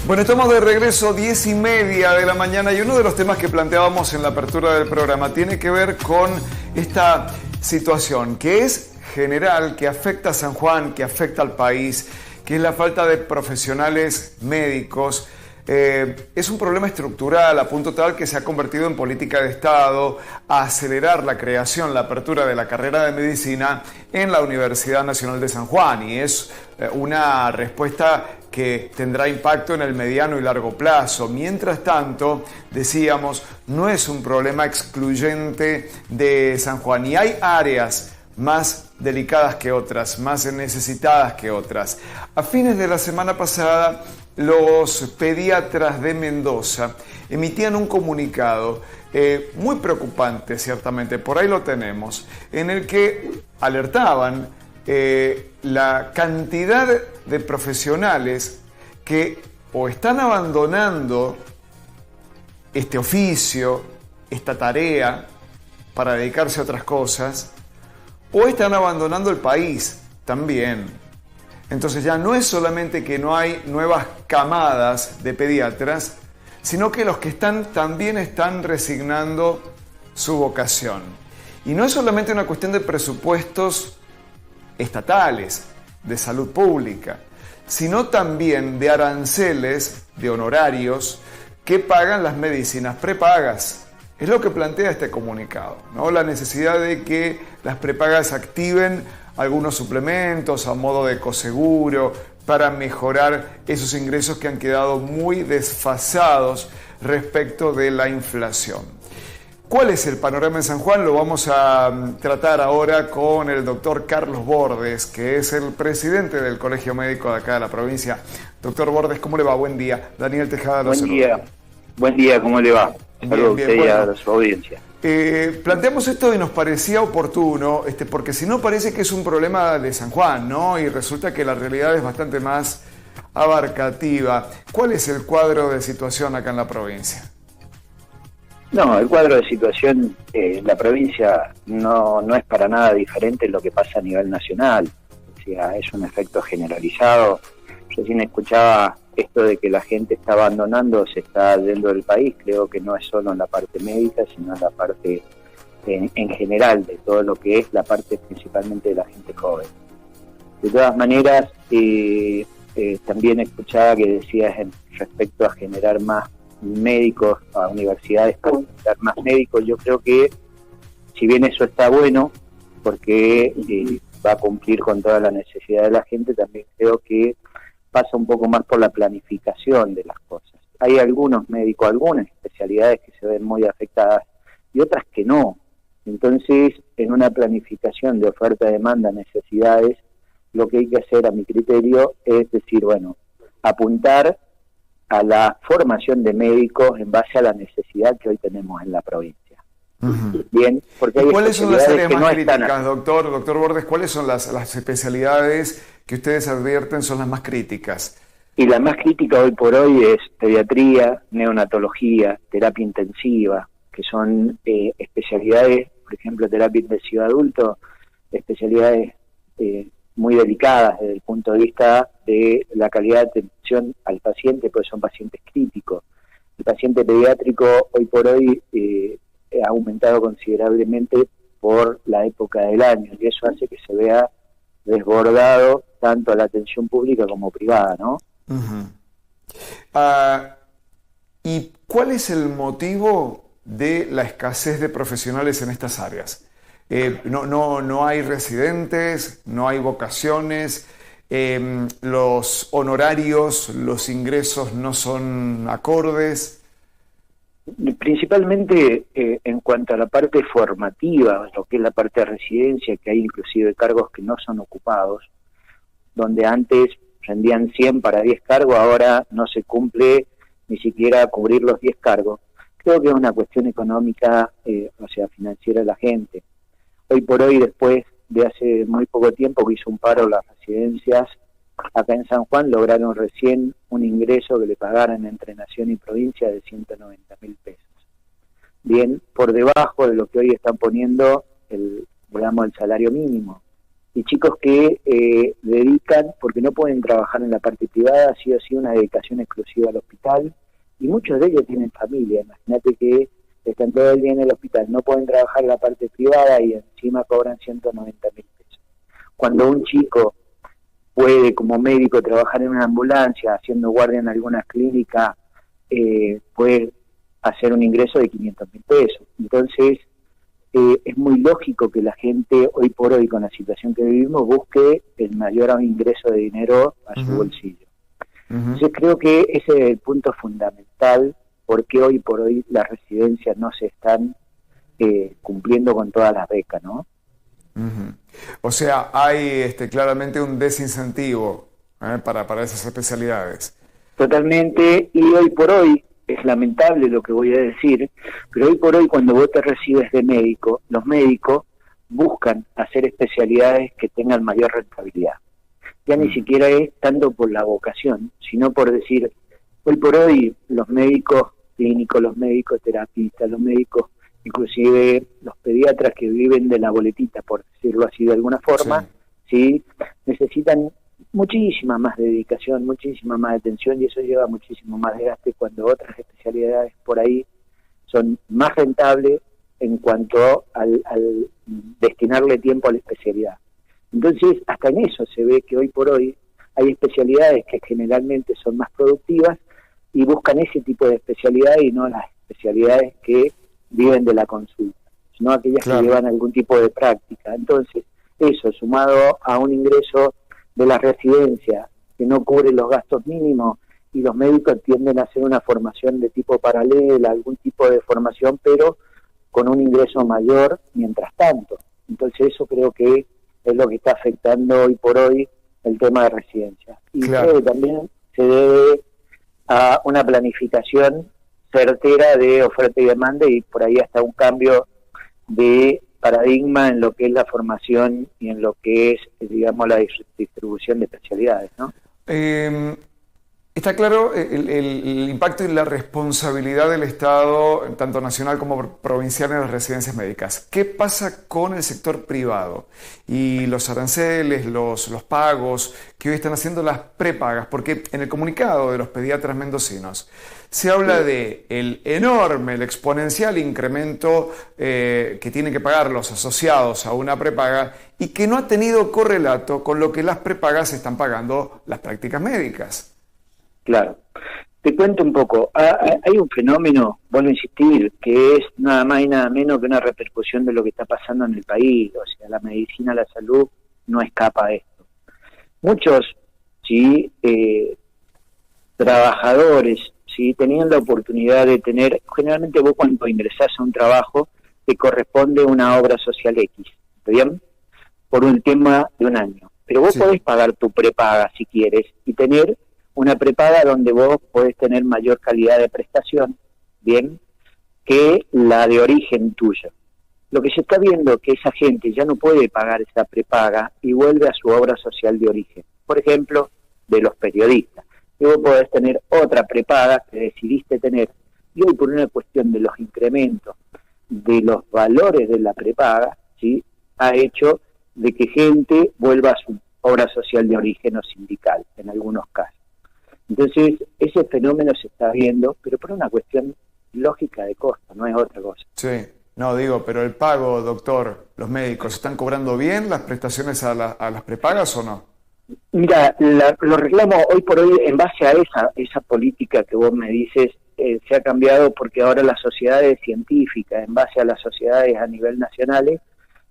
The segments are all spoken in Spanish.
Bueno, estamos de regreso, 10:30 de la mañana, y uno de los temas que planteábamos en la apertura del programa tiene que ver con esta situación que es general, que afecta a San Juan, que afecta al país, que es la falta de profesionales médicos. Es un problema estructural a punto tal que se ha convertido en política de Estado a acelerar la creación, la apertura de la carrera de medicina en la Universidad Nacional de San Juan, y es una respuesta que tendrá impacto en el mediano y largo plazo. Mientras tanto, decíamos, no es un problema excluyente de San Juan, y hay áreas más delicadas que otras, más necesitadas que otras. A fines de la semana pasada, los pediatras de Mendoza emitían un comunicado muy preocupante, ciertamente, por ahí lo tenemos, en el que alertaban la cantidad de profesionales que o están abandonando este oficio, esta tarea, para dedicarse a otras cosas, o están abandonando el país también. Entonces ya no es solamente que no hay nuevas camadas de pediatras, sino que los que están también están resignando su vocación. Y no es solamente una cuestión de presupuestos estatales, de salud pública, sino también de aranceles, de honorarios que pagan las medicinas prepagas. Es lo que plantea este comunicado, ¿no? La necesidad de que las prepagas activen algunos suplementos a modo de coseguro para mejorar esos ingresos que han quedado muy desfasados respecto de la inflación. ¿Cuál es el panorama en San Juan? Lo vamos a tratar ahora con el doctor Carlos Bordes, que es el presidente del Colegio Médico de acá de la provincia. Doctor Bordes, ¿cómo le va? Buen día. Daniel Tejada lo saluda. Buen día, ¿cómo le va? Saludos a usted y a su audiencia. Planteamos esto y nos parecía oportuno, porque si no parece que es un problema de San Juan, ¿no? Y resulta que la realidad es bastante más abarcativa. ¿Cuál es el cuadro de situación acá en la provincia? No, el cuadro de situación en la provincia no es para nada diferente de lo que pasa a nivel nacional. O sea, es un efecto generalizado. Recién escuchaba esto de que la gente está abandonando, se está yendo del país. Creo que no es solo en la parte médica, sino en la parte en general de todo lo que es la parte principalmente de la gente joven. De todas maneras, también escuchaba que decías respecto a generar más médicos, a universidades para generar más médicos. Yo creo que si bien eso está bueno, porque va a cumplir con toda la necesidad de la gente, también creo que pasa un poco más por la planificación de las cosas. Hay algunos médicos, algunas especialidades que se ven muy afectadas y otras que no. Entonces, en una planificación de oferta, demanda, necesidades, lo que hay que hacer, a mi criterio, es decir, bueno, apuntar a la formación de médicos en base a la necesidad que hoy tenemos en la provincia. Uh-huh. Bien, porque hay ¿cuáles son las áreas que más no críticas, están... doctor Bordes? ¿Cuáles son las especialidades que ustedes advierten son las más críticas? Y la más crítica hoy por hoy es pediatría, neonatología, terapia intensiva, que son especialidades, por ejemplo, terapia intensiva adulto, especialidades muy delicadas desde el punto de vista de la calidad de atención al paciente, porque son pacientes críticos. El paciente pediátrico hoy por hoy ha aumentado considerablemente por la época del año, y eso hace que se vea desbordado tanto a la atención pública como privada, ¿no? Uh-huh. ¿Y cuál es el motivo de la escasez de profesionales en estas áreas? No hay residentes, no hay vocaciones, los honorarios, los ingresos no son acordes. Principalmente en cuanto a la parte formativa, lo que es la parte de residencia, que hay inclusive cargos que no son ocupados, donde antes rendían 100 para 10 cargos, ahora no se cumple ni siquiera cubrir los 10 cargos. Creo que es una cuestión económica, financiera de la gente. Hoy por hoy, después de hace muy poco tiempo que hizo un paro las residencias, acá en San Juan lograron recién un ingreso que le pagaran entre nación y provincia de 190.000 pesos. Bien, por debajo de lo que hoy están poniendo el salario mínimo. y chicos que dedican, porque no pueden trabajar en la parte privada, ha sido así una dedicación exclusiva al hospital, y muchos de ellos tienen familia. Imagínate que están todo el día en el hospital, no pueden trabajar en la parte privada y encima cobran 190.000 pesos. Cuando un chico puede como médico trabajar en una ambulancia, haciendo guardia en algunas clínicas, puede hacer un ingreso de 500.000 pesos. Entonces, es muy lógico que la gente hoy por hoy, con la situación que vivimos, busque el mayor ingreso de dinero a su bolsillo. Entonces creo que ese es el punto fundamental, porque hoy por hoy las residencias no se están cumpliendo con todas las becas, ¿no? O sea, hay claramente un desincentivo para esas especialidades. Totalmente, y hoy por hoy, es lamentable lo que voy a decir, pero hoy por hoy cuando vos te recibes de médico, los médicos buscan hacer especialidades que tengan mayor rentabilidad. Ya ni siquiera es tanto por la vocación, sino por decir, hoy por hoy los médicos clínicos, los médicos terapistas, los médicos, inclusive los pediatras que viven de la boletita, por decirlo así de alguna forma, ¿sí? Necesitan muchísima más dedicación, muchísima más atención, y eso lleva muchísimo más desgaste, cuando otras especialidades por ahí son más rentables en cuanto al destinarle tiempo a la especialidad. Entonces, hasta en eso se ve que hoy por hoy hay especialidades que generalmente son más productivas y buscan ese tipo de especialidades y no las especialidades que viven de la consulta, sino aquellas que llevan algún tipo de práctica. Entonces, eso sumado a un ingreso de la residencia que no cubre los gastos mínimos, y los médicos tienden a hacer una formación de tipo paralela, algún tipo de formación, pero con un ingreso mayor mientras tanto. Entonces eso creo que es lo que está afectando hoy por hoy el tema de residencia. Y creo que también se debe a una planificación certera de oferta y demanda, y por ahí hasta un cambio de paradigma en lo que es la formación y en lo que es, digamos, la distribución de especialidades, ¿no? Está claro el impacto y la responsabilidad del Estado, tanto nacional como provincial, en las residencias médicas. ¿Qué pasa con el sector privado y los aranceles, los pagos que hoy están haciendo las prepagas? Porque en el comunicado de los pediatras mendocinos se habla de el exponencial incremento que tienen que pagar los asociados a una prepaga, y que no ha tenido correlato con lo que las prepagas están pagando las prácticas médicas. Claro. Te cuento un poco. Hay un fenómeno, vuelvo a insistir, que es nada más y nada menos que una repercusión de lo que está pasando en el país. O sea, la medicina, la salud no escapa a esto. Muchos, sí, trabajadores, sí, tenían la oportunidad de tener, generalmente vos cuando ingresás a un trabajo te corresponde una obra social X, ¿está bien? Por un tema de un año. Pero vos podés pagar tu prepaga si quieres y tener una prepaga donde vos podés tener mayor calidad de prestación, bien, que la de origen tuyo. Lo que se está viendo es que esa gente ya no puede pagar esa prepaga y vuelve a su obra social de origen. Por ejemplo, de los periodistas. Y vos podés tener otra prepaga que decidiste tener, y hoy por una cuestión de los incrementos de los valores de la prepaga, ¿sí?, ha hecho de que gente vuelva a su obra social de origen o sindical, en algunos casos. Entonces, ese fenómeno se está viendo, pero por una cuestión lógica de costo, no es otra cosa. Sí, no digo, pero el pago, doctor, los médicos, ¿están cobrando bien las prestaciones a las prepagas o no? Mira, los reclamos hoy por hoy, en base a esa política que vos me dices, se ha cambiado, porque ahora las sociedades científicas, en base a las sociedades a nivel nacionales,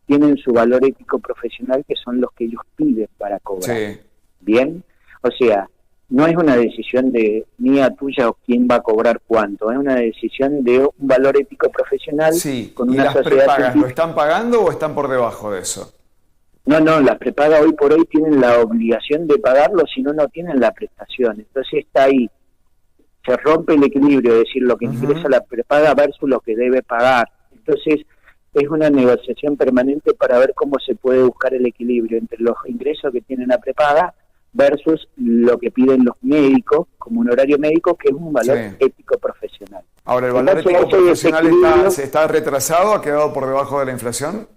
tienen su valor ético profesional, que son los que ellos piden para cobrar. Sí. Bien, o sea, no es una decisión de mía, tuya, o quién va a cobrar cuánto, es una decisión de un valor ético profesional. Sí, con una sociedad. ¿Y las prepagas lo están pagando o están por debajo de eso? No, las prepagas hoy por hoy tienen la obligación de pagarlo, si no, no tienen la prestación. Entonces está ahí, se rompe el equilibrio, es decir, lo que ingresa la prepaga versus lo que debe pagar. Entonces es una negociación permanente para ver cómo se puede buscar el equilibrio entre los ingresos que tienen la prepaga versus lo que piden los médicos como un horario médico, que es un valor ético profesional. Ahora, ¿el valor ético profesional está retrasado, ha quedado por debajo de la inflación?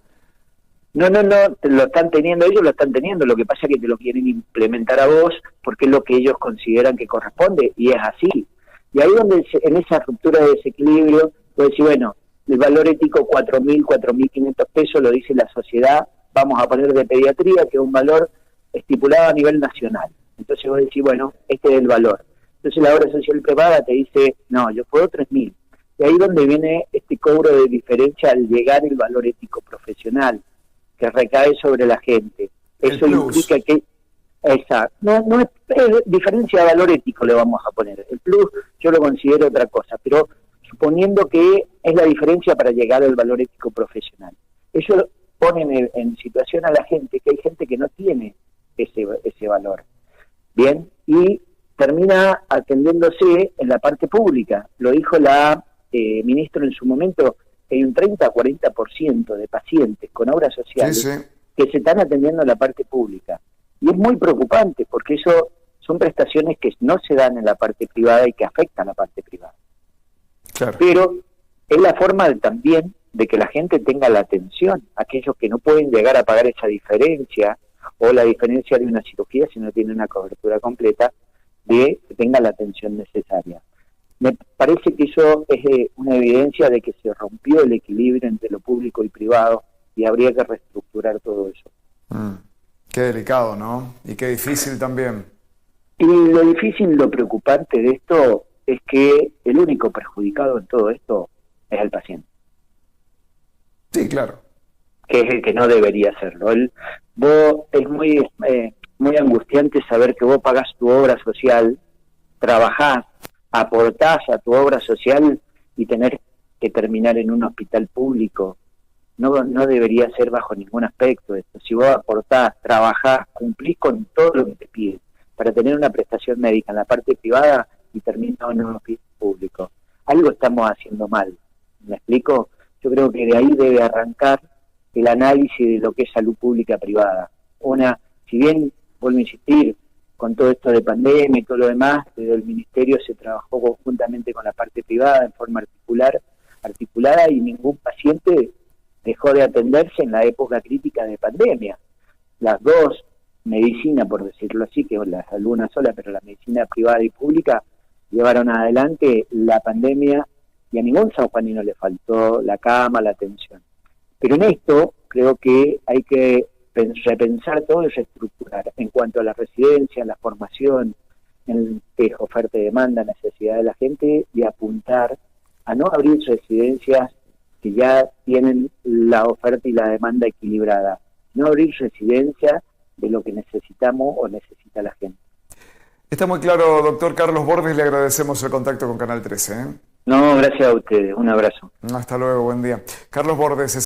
No, lo están teniendo, ellos lo están teniendo, lo que pasa es que te lo quieren implementar a vos porque es lo que ellos consideran que corresponde, y es así. Y ahí donde, en esa ruptura de desequilibrio, puedes decir, bueno, el valor ético 4.500 pesos, lo dice la sociedad, vamos a poner de pediatría, que es un valor estipulado a nivel nacional. Entonces vos decís, bueno, este es el valor. Entonces la obra social privada te dice, no, yo puedo 3.000. Y ahí donde viene este cobro de diferencia al llegar el valor ético profesional, que recae sobre la gente. Eso implica que no es diferencia de valor ético le vamos a poner. El plus yo lo considero otra cosa, pero suponiendo que es la diferencia para llegar al valor ético profesional. Eso pone en situación a la gente, que hay gente que no tiene ese valor. Bien, y termina atendiéndose en la parte pública. Lo dijo la ministra en su momento, que hay un 30-40% de pacientes con obras sociales que se están atendiendo en la parte pública. Y es muy preocupante porque eso son prestaciones que no se dan en la parte privada y que afectan a la parte privada. Claro. Pero es la forma también de que la gente tenga la atención, aquellos que no pueden llegar a pagar esa diferencia o la diferencia de una cirugía si no tiene una cobertura completa, de que tenga la atención necesaria. Me parece que eso es una evidencia de que se rompió el equilibrio entre lo público y privado y habría que reestructurar todo eso. Qué delicado, ¿no? Y qué difícil también. Y lo difícil, lo preocupante de esto es que el único perjudicado en todo esto es el paciente. Sí, claro. Que es el que no debería hacerlo. Es muy angustiante saber que vos pagás tu obra social, trabajás, aportás a tu obra social y tener que terminar en un hospital público. No debería ser bajo ningún aspecto esto. Si vos aportás, trabajás, cumplís con todo lo que te piden para tener una prestación médica en la parte privada y terminás en un hospital público, algo estamos haciendo mal. ¿Me explico? Yo creo que de ahí debe arrancar el análisis de lo que es salud pública privada. Si bien, vuelvo a insistir, con todo esto de pandemia y todo lo demás, desde el Ministerio se trabajó conjuntamente con la parte privada en forma articulada, y ningún paciente dejó de atenderse en la época crítica de pandemia. Las dos medicinas, por decirlo así, que la salud una sola, pero la medicina privada y pública, llevaron adelante la pandemia y a ningún sanjuanino le faltó la cama, la atención. Pero en esto creo que hay que repensar todo y reestructurar en cuanto a la residencia, la formación, en oferta y demanda, necesidad de la gente, y apuntar a no abrir residencias que ya tienen la oferta y la demanda equilibrada, no abrir residencias de lo que necesitamos o necesita la gente. Está muy claro, doctor Carlos Bordes, le agradecemos el contacto con Canal 13. No, gracias a ustedes, un abrazo. Hasta luego, buen día. Carlos Bordes es